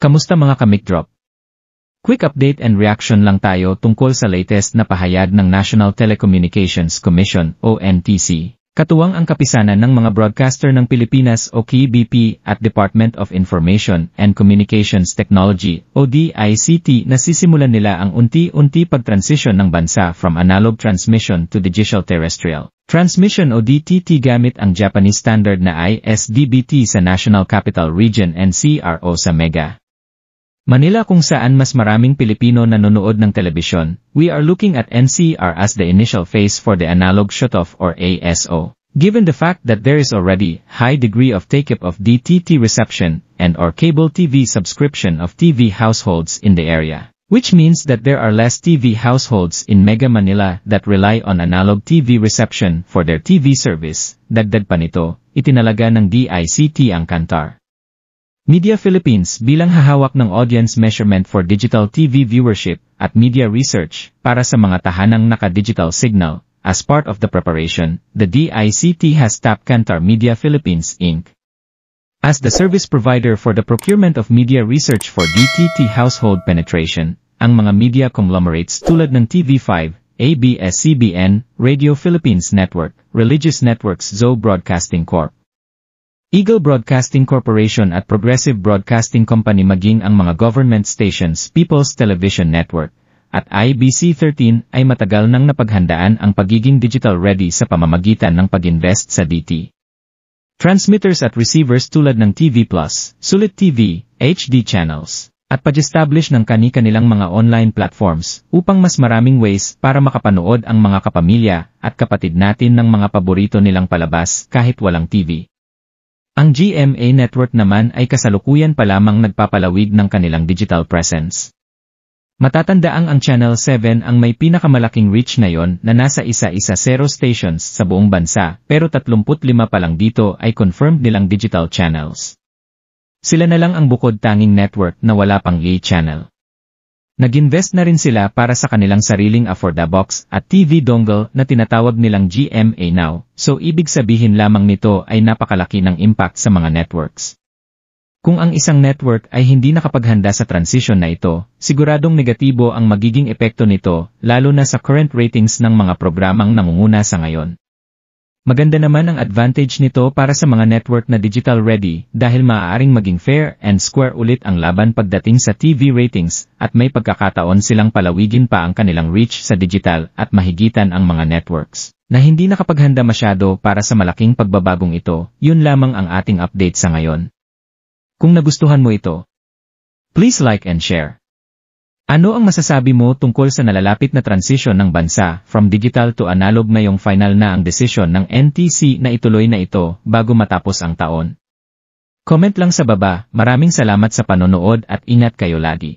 Kamusta mga ka-Mic-Drop? Quick update and reaction lang tayo tungkol sa latest na pahayag ng National Telecommunications Commission o NTC. Katuwang ang kapisanan ng mga broadcaster ng Pilipinas o KBP at Department of Information and Communications Technology o DICT na sisimulan nila ang unti-unti pagtransisyon ng bansa from analog transmission to digital terrestrial transmission o DTT gamit ang Japanese standard na ISDBT sa National Capital Region NCRO sa Mega Manila kung saan mas maraming Pilipino nanonood ng telebisyon. We are looking at NCR as the initial phase for the analog shutoff or ASO. Given the fact that there is already high degree of take-up of DTT reception and or cable TV subscription of TV households in the area, which means that there are less TV households in Mega Manila that rely on analog TV reception for their TV service. Dagdag pa nito, itinalaga ng DICT ang Kantar Media Philippines bilang hahawak ng audience measurement for digital TV viewership at media research para sa mga tahanang naka-digital signal. As part of the preparation, the DICT has tapped Kantar Media Philippines Inc. as the service provider for the procurement of media research for DTT household penetration. Ang mga media conglomerates tulad ng TV5, ABS-CBN, Radio Philippines Network, Religious Networks Zo Broadcasting Corp., Eagle Broadcasting Corporation at Progressive Broadcasting Company maging ang mga government stations People's Television Network at IBC13 ay matagal nang napaghandaan ang pagiging digital ready sa pamamagitan ng pag-invest sa DT transmitters at receivers tulad ng TV Plus, Sulit TV, HD channels, at pag-establish ng kani-kanilang mga online platforms upang mas maraming ways para makapanood ang mga kapamilya at kapatid natin ng mga paborito nilang palabas kahit walang TV. Ang GMA Network naman ay kasalukuyan pa lamang nagpapalawig ng kanilang digital presence. Matatandaang ang Channel 7 ang may pinakamalaking reach ngayon na nasa isa-isa 0 stations sa buong bansa pero 35 pa lang dito ay confirmed nilang digital channels. Sila na lang ang bukod tanging network na wala pang A-channel. Nag-invest na rin sila para sa kanilang sariling AffordaBox at TV dongle na tinatawag nilang GMA Now, so ibig sabihin lamang nito ay napakalaki ng impact sa mga networks. Kung ang isang network ay hindi nakapaghanda sa transition na ito, siguradong negatibo ang magiging epekto nito, lalo na sa current ratings ng mga programang nangunguna sa ngayon. Maganda naman ang advantage nito para sa mga network na digital ready dahil maaaring maging fair and square ulit ang laban pagdating sa TV ratings at may pagkakataon silang palawigin pa ang kanilang reach sa digital at mahigitan ang mga networks na hindi nakapaghanda masyado para sa malaking pagbabagong ito. Yun lamang ang ating update sa ngayon. Kung nagustuhan mo ito, please like and share. Ano ang masasabi mo tungkol sa nalalapit na transition ng bansa from digital to analog ngayong final na ang desisyon ng NTC na ituloy na ito bago matapos ang taon? Comment lang sa baba. Maraming salamat sa panonood at ingat kayo lagi.